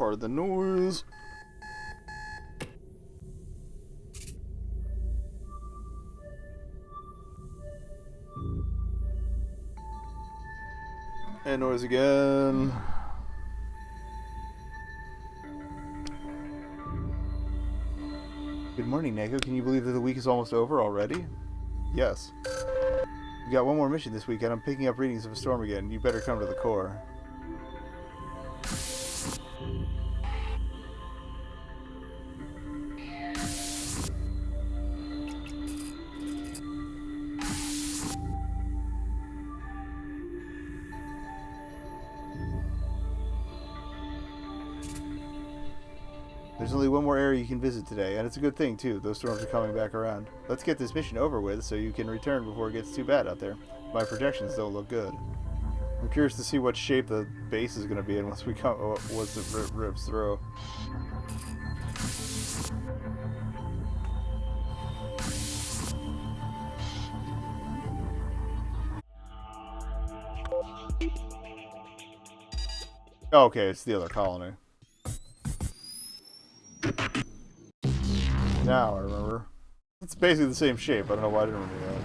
Pardon the noise. And noise again. Good morning, Neko. Can you believe that the week is almost over already? Yes. We got one more mission this week, and I'm picking up readings of a storm again. You better come to the core. There's only one more area you can visit today, and it's a good thing, too. Those storms are coming back around. Let's get this mission over with so you can return before it gets too bad out there. My projections don't look good. I'm curious to see what shape the base is going to be in once it rips through. Okay, it's the other colony. Now I remember. It's basically the same shape. I don't know why I didn't remember that.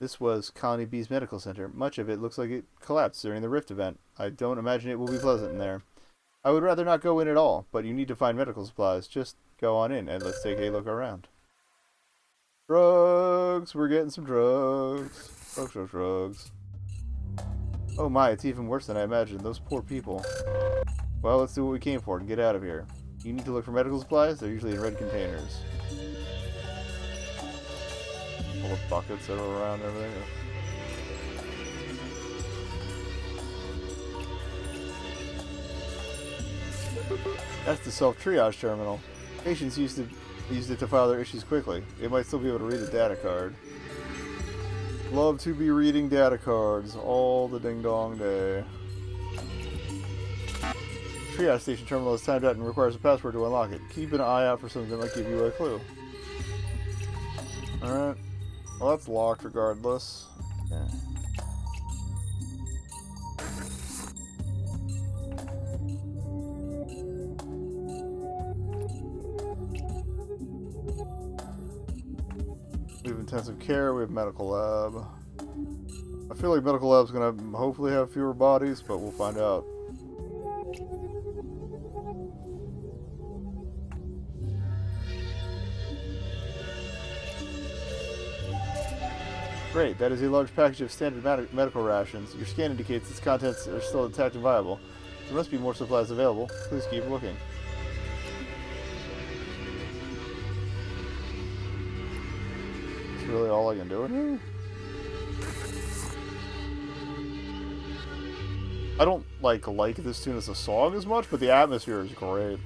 This was Colony B's medical center. Much of it looks like it collapsed during the Rift event. I don't imagine it will be pleasant in there. I would rather not go in at all, but you need to find medical supplies. Just go on in and let's take a look around. Drugs! We're getting some drugs. Drugs. Oh my, it's even worse than I imagined. Those poor people. Well, let's do what we came for and get out of here. You need to look for medical supplies? They're usually in red containers. All the buckets that are around everything. That's the self-triage terminal. Patients used it to file their issues quickly. It might still be able to read a data card. Love to be reading data cards all the ding-dong day. Triage station terminal is timed out and requires a password to unlock it. Keep an eye out for something that might give you a clue. Alright. Well, that's locked regardless. Okay. We have intensive care, we have medical lab. I feel like medical lab's gonna hopefully have fewer bodies, but we'll find out. Great, that is a large package of standard medical rations. Your scan indicates its contents are still intact and viable. There must be more supplies available. Please keep looking. Really all I can do in here? I don't like this tune as a song as much, but the atmosphere is great.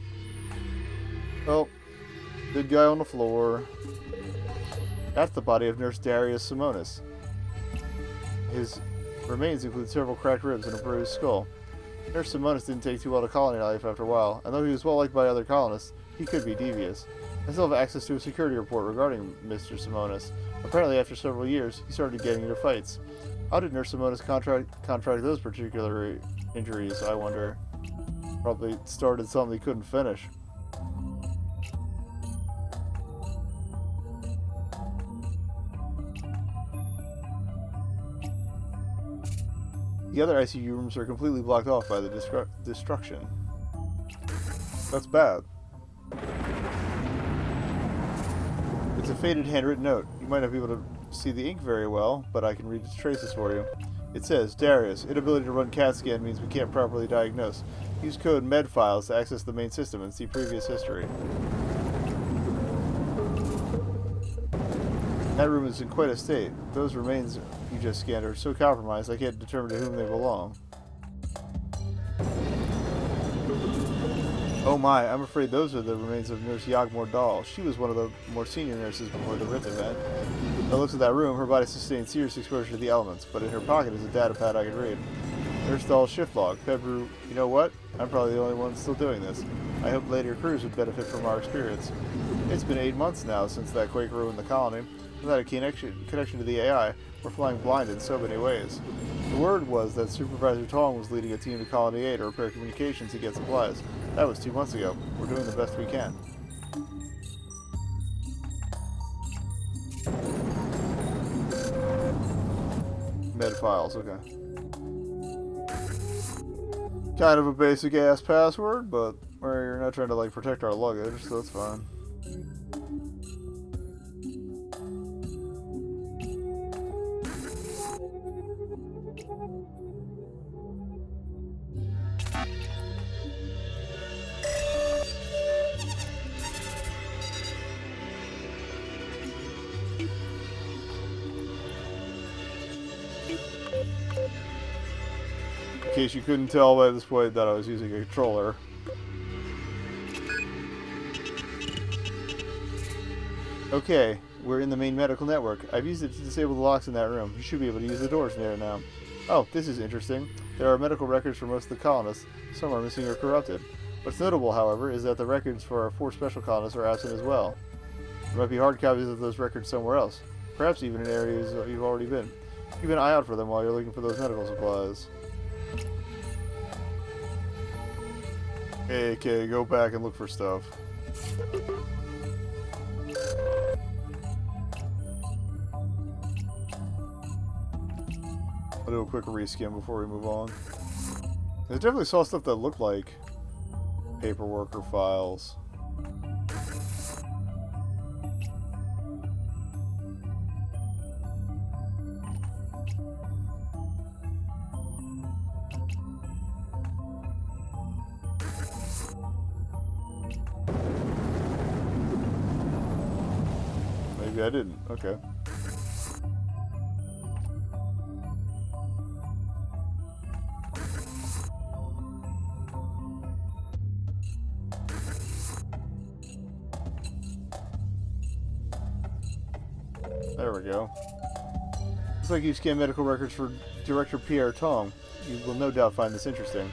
Oh, dead guy on the floor. That's the body of Nurse Darius Simonis. His remains include several cracked ribs and a bruised skull. Nurse Simonis didn't take too well to colony life after a while, and though he was well liked by other colonists, he could be devious. I still have access to a security report regarding Mr. Simonis. Apparently, after several years, he started getting into fights. How did Nurse Simonis contract those particular injuries, I wonder? Probably started something he couldn't finish. The other ICU rooms are completely blocked off by the destruction. That's bad. It's a faded handwritten note. You might not be able to see the ink very well, but I can read its traces for you. It says, Darius, inability to run CAT scan means we can't properly diagnose. Use code MEDFILES to access the main system and see previous history. That room is in quite a state. Those remains you just scanned are so compromised I can't determine to whom they belong. Oh my, I'm afraid those are the remains of Nurse Yagmor Dahl. She was one of the more senior nurses before the Rift event. By the looks of that room, her body sustained serious exposure to the elements, but in her pocket is a data pad I can read. Nurse Dahl's shift log. February. You know what? I'm probably the only one still doing this. I hope later crews would benefit from our experience. It's been 8 months now since that quake ruined the colony. Without a connection to the AI, we're flying blind in so many ways. The word was that Supervisor Tong was leading a team to Colony 8 to repair communications and get supplies. That was 2 months ago. We're doing the best we can. Med files, okay. Kind of a basic ass password, but we're not trying to like protect our luggage, so that's fine. In case you couldn't tell by this point that I was using a controller. Okay, we're in the main medical network. I've used it to disable the locks in that room. You should be able to use the doors in there now. Oh, this is interesting. There are medical records for most of the colonists. Some are missing or corrupted. What's notable, however, is that the records for our 4 special colonists are absent as well. There might be hard copies of those records somewhere else. Perhaps even in areas you've already been. Keep an eye out for them while you're looking for those medical supplies. Okay, go back and look for stuff. I'll do a quick reskim before we move on. I definitely saw stuff that looked like paperwork or files. Maybe I didn't. Okay. There we go. Looks like you scanned medical records for Director Pierre Tong. You will no doubt find this interesting.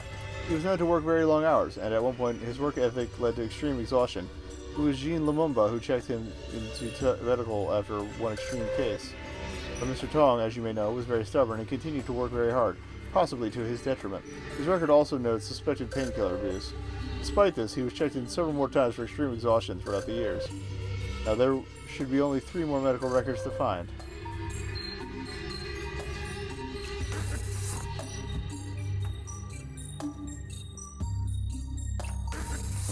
He was known to work very long hours, and at one point his work ethic led to extreme exhaustion. It was Jean Lumumba who checked him into medical after one extreme case. But Mr. Tong, as you may know, was very stubborn and continued to work very hard, possibly to his detriment. His record also notes suspected painkiller abuse. Despite this, he was checked in several more times for extreme exhaustion throughout the years. Now there should be only 3 more medical records to find.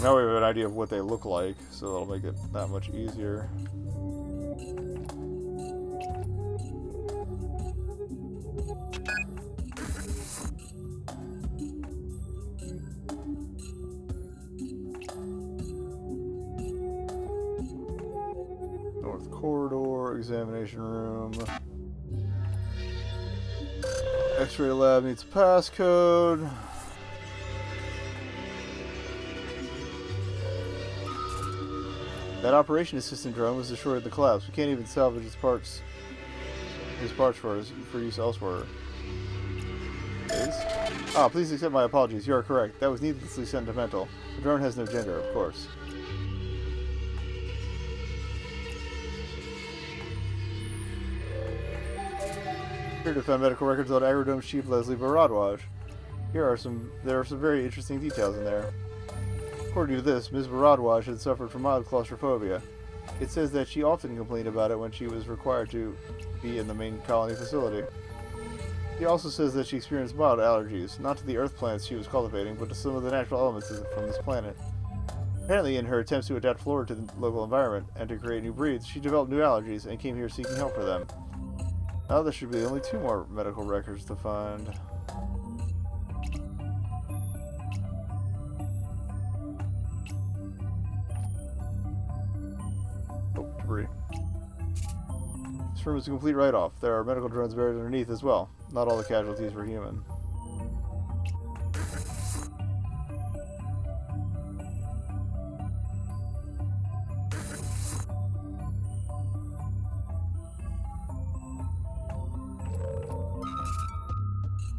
Now we have an idea of what they look like, so that'll make it that much easier. North corridor, examination room. X-ray lab needs a passcode. That operation assistant drone was destroyed in the collapse. We can't even salvage his parts for use elsewhere. Ah, please accept my apologies. You are correct. That was needlessly sentimental. The drone has no gender, of course. Here to find medical records on Agrodome's chief Leslie Baradwaj. There are some very interesting details in there. According to this, Ms. Baradwaj had suffered from mild claustrophobia. It says that she often complained about it when she was required to be in the main colony facility. He also says that she experienced mild allergies, not to the earth plants she was cultivating, but to some of the natural elements from this planet. Apparently, in her attempts to adapt flora to the local environment and to create new breeds, she developed new allergies and came here seeking help for them. Now there should be only 2 more medical records to find. Debris. This room is a complete write-off. There are medical drones buried underneath as well. Not all the casualties were human.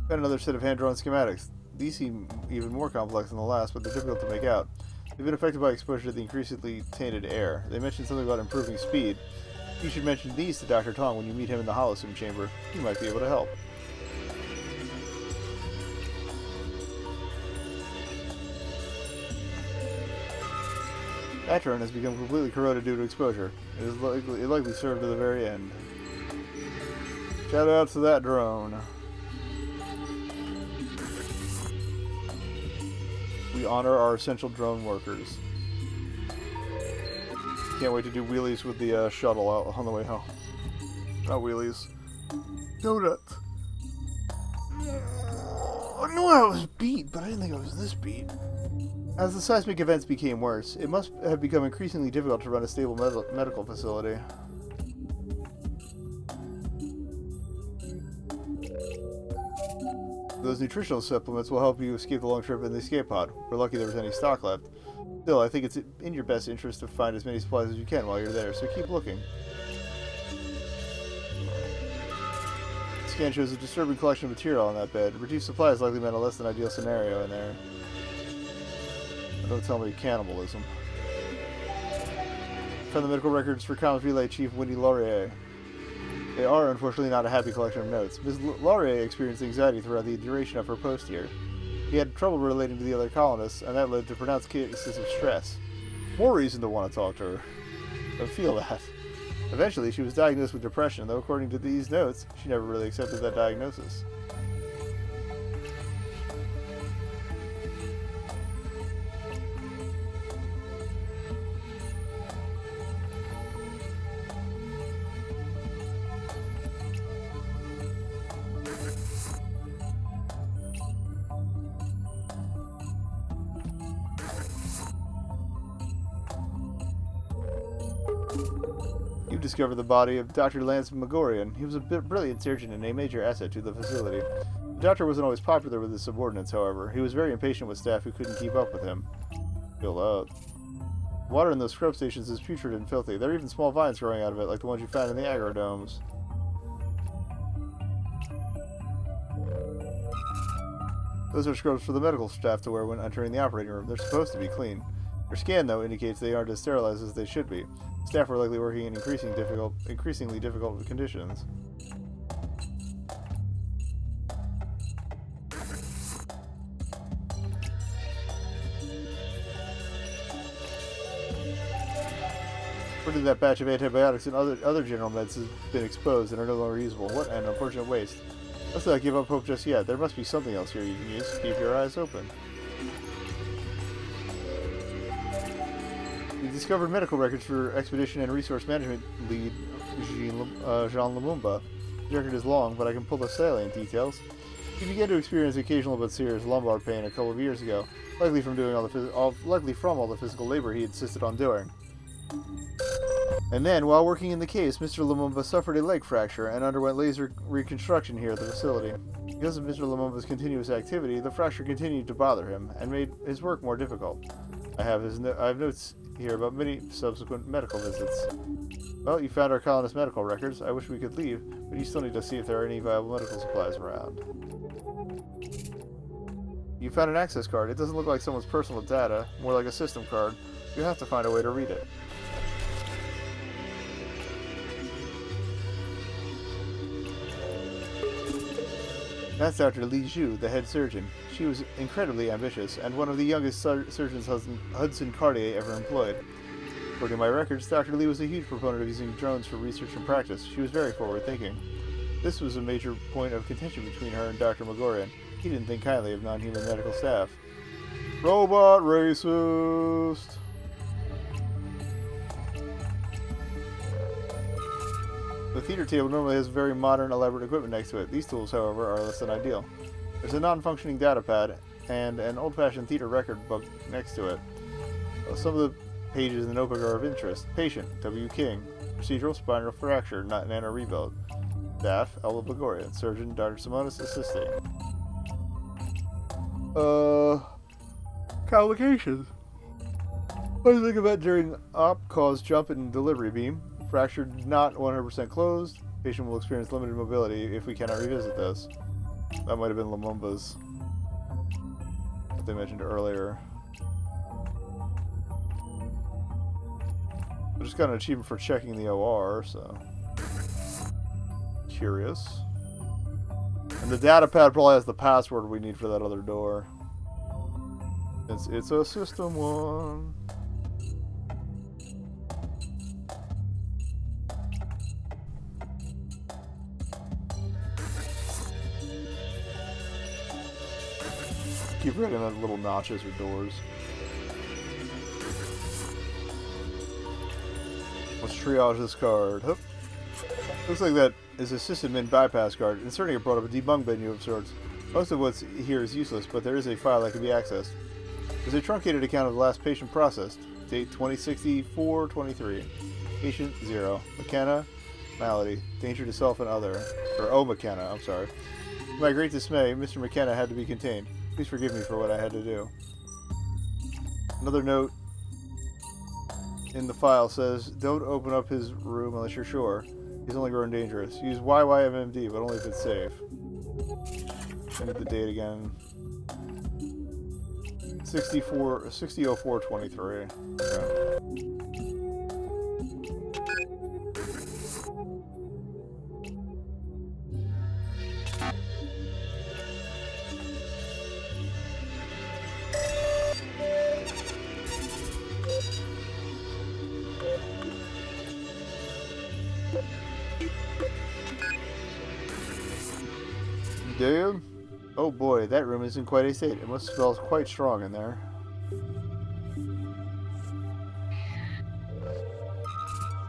Got another set of hand-drawn schematics. These seem even more complex than the last, but they're difficult to make out. They've been affected by exposure to the increasingly tainted air. They mentioned something about improving speed. You should mention these to Dr. Tong when you meet him in the Holosym chamber. He might be able to help. That drone has become completely corroded due to exposure. It likely served to the very end. Shout out to that drone. We honor our essential drone workers. Can't wait to do wheelies with the shuttle out on the way home. Not wheelies. Donuts. I knew I was beat, but I didn't think I was this beat. As the seismic events became worse, it must have become increasingly difficult to run a stable medical facility. Those nutritional supplements will help you escape the long trip in the escape pod. We're lucky there was any stock left. Still, I think it's in your best interest to find as many supplies as you can while you're there, so keep looking. The scan shows a disturbing collection of material on that bed. Reduced supplies likely meant a less than ideal scenario in there. Don't tell me cannibalism. Found the medical records for Comms Relay Chief Winnie Laurier. They are, unfortunately, not a happy collection of notes. Ms. Laurier experienced anxiety throughout the duration of her post here. He had trouble relating to the other colonists, and that led to pronounced cases of stress. More reason to want to talk to her. I feel that. Eventually, she was diagnosed with depression, though according to these notes, she never really accepted that diagnosis. You've discovered the body of Dr. Lance Megorian. He was a brilliant surgeon and a major asset to the facility. The doctor wasn't always popular with his subordinates, however. He was very impatient with staff who couldn't keep up with him. Fill out. Water in those scrub stations is putrid and filthy. There are even small vines growing out of it, like the ones you found in the agrodomes. Those are scrubs for the medical staff to wear when entering the operating room. They're supposed to be clean. Their scan, though, indicates they aren't as sterilized as they should be. Staff are likely working in increasingly difficult conditions. Where did that batch of antibiotics and other general meds has been exposed and are no longer usable? What an unfortunate waste. Let's not give up hope just yet. There must be something else here you can use. Keep your eyes open. We've discovered medical records for Expedition and Resource Management Lead Jean Lumumba. The record is long, but I can pull the salient details. He began to experience occasional but serious lumbar pain a couple of years ago, likely from all the physical labor he insisted on doing. And then, while working in the case, Mr. Lumumba suffered a leg fracture and underwent laser reconstruction here at the facility. Because of Mr. Lumumba's continuous activity, the fracture continued to bother him and made his work more difficult. I have notes here about many subsequent medical visits. Well, you found our colonist medical records. I wish we could leave, but you still need to see if there are any viable medical supplies around. You found an access card. It doesn't look like someone's personal data, more like a system card. You have to find a way to read it. That's Dr. Li Zhu, the head surgeon. She was incredibly ambitious, and one of the youngest surgeons Hudson Cartier ever employed. According to my records, Dr. Li was a huge proponent of using drones for research and practice. She was very forward-thinking. This was a major point of contention between her and Dr. Megorian. He didn't think kindly of non-human medical staff. Robot racist! The theater table normally has very modern, elaborate equipment next to it. These tools, however, are less than ideal. There's a non-functioning data pad and an old-fashioned theater record book next to it. Some of the pages in the notebook are of interest. Patient, W. King. Procedural spinal fracture, not nano rebuild. Staff, Ella Blagorian. Surgeon, Dr. Simonis, assisting. Complications. What do you think about during op caused jump in delivery beam? Fractured, not 100% closed. Patient will experience limited mobility if we cannot revisit this. That might have been Lumumba's. What they mentioned earlier. I just got an achievement for checking the OR, so... Curious. And the data pad probably has the password we need for that other door. It's a system one. Keep writing on little notches with doors. Let's triage this card. Hup. Looks like that is a system in bypass card. Inserting it brought up a debug menu of sorts. Most of what's here is useless, but there is a file that can be accessed. There's a truncated account of the last patient processed. Date 2064-23. Patient 0. McKenna. Malady. Danger to self and other. Or oh, McKenna. I'm sorry. To my great dismay, Mr. McKenna had to be contained. Please forgive me for what I had to do. Another note in the file says, don't open up his room unless you're sure. He's only growing dangerous. Use YYMMD, but only if it's safe. I need the date again. 6004-23. Okay. Dude? Oh boy, that room is in quite a state. It must smell quite strong in there.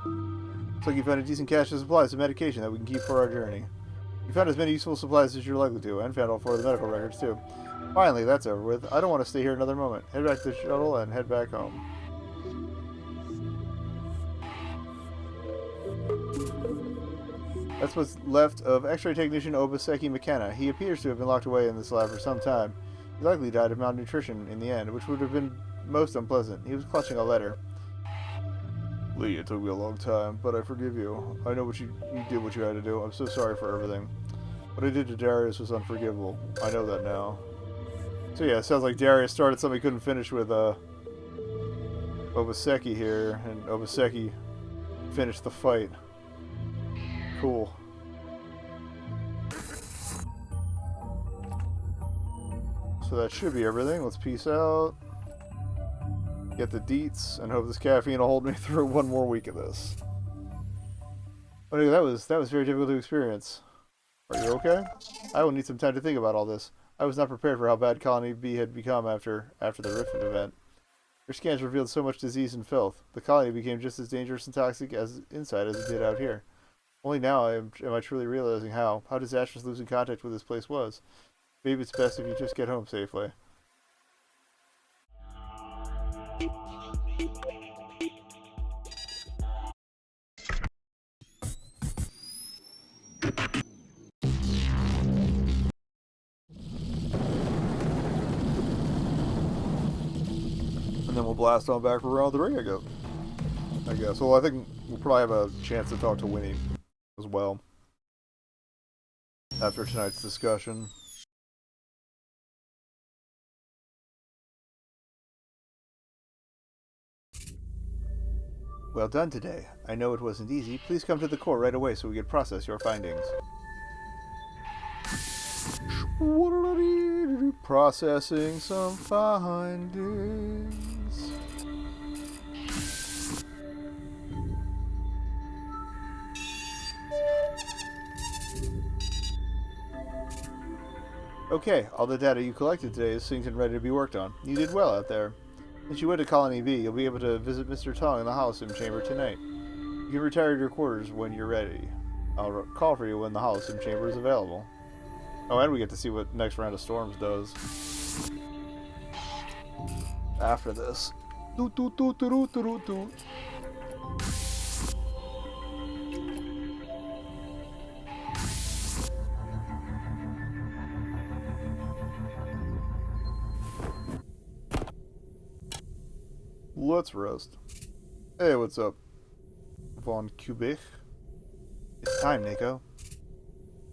Looks like you found a decent cache of supplies and medication that we can keep for our journey. You found as many useful supplies as you're likely to, and found all 4 of the medical records too. Finally, that's over with. I don't want to stay here another moment. Head back to the shuttle and head back home. That's what's left of X-ray technician Obaseki McKenna. He appears to have been locked away in this lab for some time. He likely died of malnutrition in the end, which would have been most unpleasant. He was clutching a letter. Lee, it took me a long time, but I forgive you. I know what you did what you had to do. I'm so sorry for everything. What I did to Darius was unforgivable. I know that now. So yeah, it sounds like Darius started something he couldn't finish with Obaseki here, and Obaseki finished the fight. Cool. So that should be everything. Let's peace out. Get the deets, and hope this caffeine will hold me through one more week of this. But anyway, that was very difficult to experience. Are you okay? I will need some time to think about all this. I was not prepared for how bad Colony B had become after the Rift event. Your scans revealed so much disease and filth. The colony became just as dangerous and toxic as inside as it did out here. Only now am I truly realizing how disastrous losing contact with this place was. Maybe it's best if you just get home safely. And then we'll blast on back for round 3, I guess. Well, I think we'll probably have a chance to talk to Winnie as well after tonight's discussion. Well done today. I know it wasn't easy. Please come to the core right away so we can process your findings. Processing some findings. Okay, all the data you collected today is synced and ready to be worked on. You did well out there. Since you went to Colony B, you'll be able to visit Mr. Tong in the Holocene Chamber tonight. You can retire to your quarters when you're ready. I'll call for you when the Holocene Chamber is available. Oh, and we get to see what next round of storms does. After this. Let's roast. Hey, what's up? Von Kubich. It's time, Nico.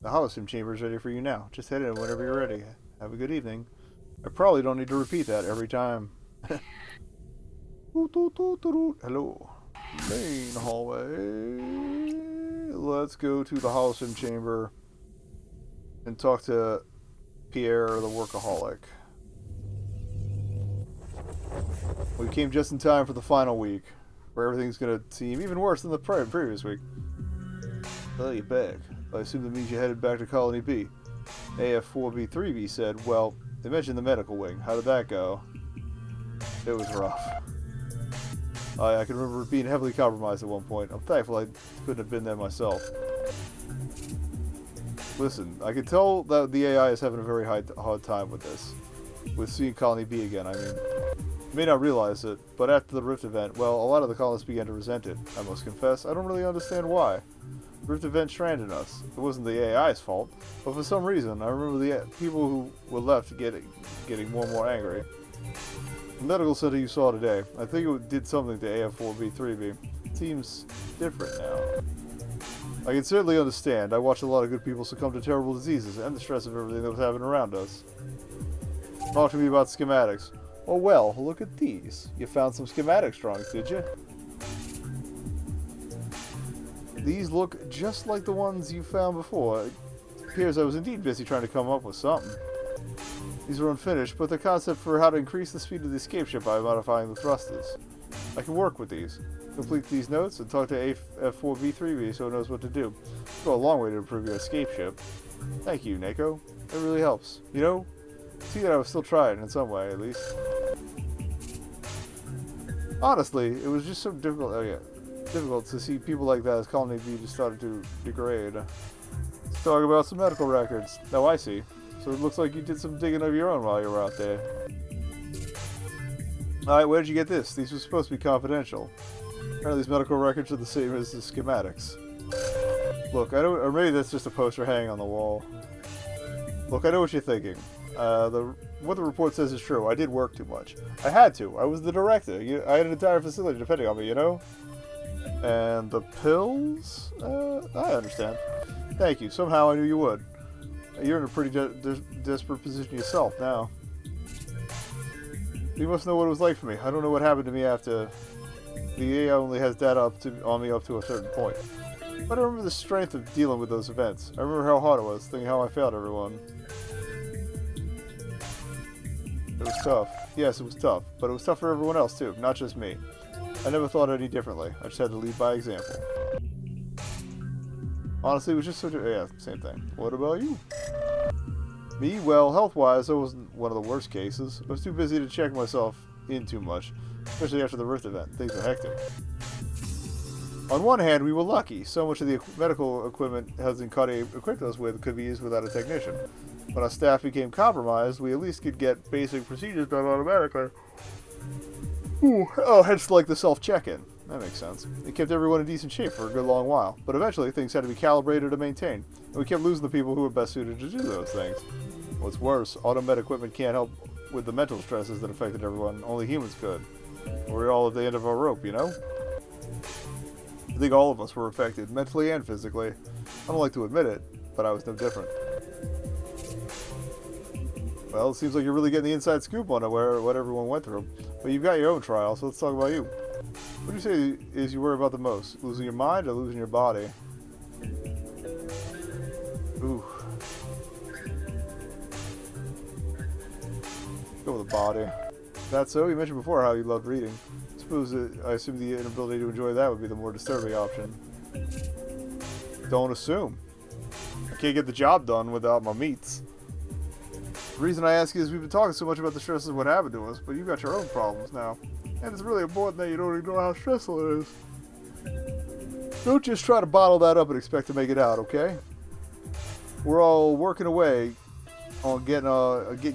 The Holocene Chamber is ready for you now. Just head in whenever you're ready. Have a good evening. I probably don't need to repeat that every time. Hello. Main hallway. Let's go to the Holocene chamber and talk to Pierre, the workaholic. We came just in time for the final week, where everything's going to seem even worse than the previous week. Well, you're back. I assume that means you headed back to Colony B. AF4B3B said, well, they mentioned the medical wing. How did that go? It was rough. I can remember being heavily compromised at one point. I'm thankful I couldn't have been there myself. Listen, I can tell that the AI is having a very hard time with this. With seeing Colony B again, I mean. You may not realize it, but after the Rift event, well, a lot of the colonists began to resent it. I must confess, I don't really understand why. The Rift event stranded us. It wasn't the AI's fault, but for some reason, I remember the people who were left getting more and more angry. The medical center you saw today, I think it did something to AF4B3B. It seems different now. I can certainly understand. I watched a lot of good people succumb to terrible diseases and the stress of everything that was happening around us. Talk to me about schematics. Oh well, look at these. You found some schematics drawings, did you? These look just like the ones you found before. It appears I was indeed busy trying to come up with something. These are unfinished, but the concept for how to increase the speed of the escape ship by modifying the thrusters. I can work with these. Complete these notes and talk to F4B3B so it knows what to do. Go a long way to improve your escape ship. Thank you, Neko. It really helps. You know, see that I was still trying in some way, at least. Honestly, it was just so difficult to see people like that as Colony B just started to degrade. Let's talk about some medical records. Oh, I see. So it looks like you did some digging of your own while you were out there. Alright, where did you get this? These were supposed to be confidential. Apparently these medical records are the same as the schematics. Look, or maybe that's just a poster hanging on the wall. Look, I know what you're thinking. What the report says is true. I did work too much. I had to. I was the director. I had an entire facility depending on me, you know? And the pills? I understand. Thank you. Somehow I knew you would. You're in a pretty desperate position yourself now. You must know what it was like for me. I don't know what happened to me after. The AI only has data on me up to a certain point. But I remember the strength of dealing with those events. I remember how hard it was, thinking how I failed everyone. It was tough. Yes, it was tough. But it was tough for everyone else too, not just me. I never thought any differently. I just had to lead by example. Honestly, it was just so... Yeah, same thing. What about you? Me? Well, health-wise, I wasn't one of the worst cases. I was too busy to check myself in too much. Especially after the Rift event. Things were hectic. On one hand, we were lucky. So much of the medical equipment Helsinki equipped us with could be used without a technician. When our staff became compromised, we at least could get basic procedures done automatically. Ooh. Oh, hence like the self-check-in. That makes sense. It kept everyone in decent shape for a good long while, but eventually things had to be calibrated and maintained, and we kept losing the people who were best suited to do those things. What's worse, automed equipment can't help with the mental stresses that affected everyone. Only humans could. We're all at the end of our rope, you know? I think all of us were affected, mentally and physically. I don't like to admit it, but I was no different. Well, it seems like you're really getting the inside scoop on what everyone went through. But you've got your own trial, so let's talk about you. What do you say is you worry about the most? Losing your mind or losing your body? Ooh. Go with the body. That's so? You mentioned before how you loved reading. I assume the inability to enjoy that would be the more disturbing option. Don't assume. I can't get the job done without my meats. The reason I ask is we've been talking so much about the stresses of what happened to us, but you've got your own problems now. And it's really important that you don't ignore how stressful it is. Don't just try to bottle that up and expect to make it out, okay? We're all working away on getting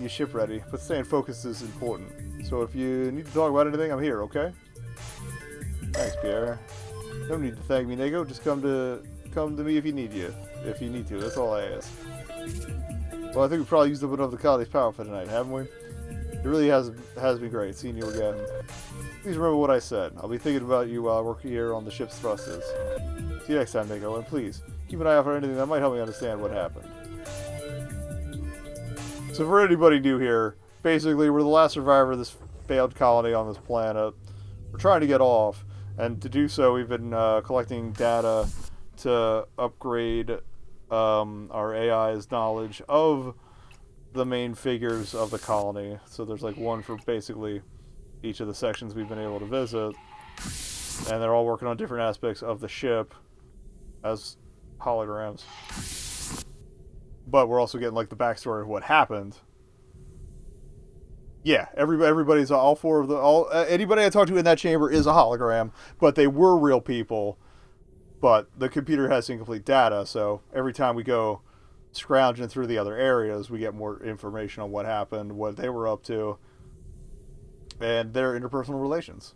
your ship ready, but staying focused is important. So if you need to talk about anything, I'm here, okay? Thanks, Pierre. No need to thank me, Neko. Just come to me if you need to. That's all I ask. Well, I think we probably used up enough of the colony's power for tonight, haven't we? It really has been great seeing you again. Please remember what I said. I'll be thinking about you while I work here on the ship's thrusters. See you next time, Neko, and please, keep an eye out for anything that might help me understand what happened. So for anybody new here, basically we're the last survivor of this failed colony on this planet. We're trying to get off, And to do so, we've been collecting data to upgrade our AI's knowledge of the main figures of the colony. So there's like one for basically each of the sections we've been able to visit. And they're all working on different aspects of the ship as holograms. But we're also getting like the backstory of what happened. Yeah, everybody's all four of the anybody I talked to in that chamber is a hologram, but they were real people. But the computer has incomplete data, so every time we go scrounging through the other areas, we get more information on what happened, what they were up to, and their interpersonal relations.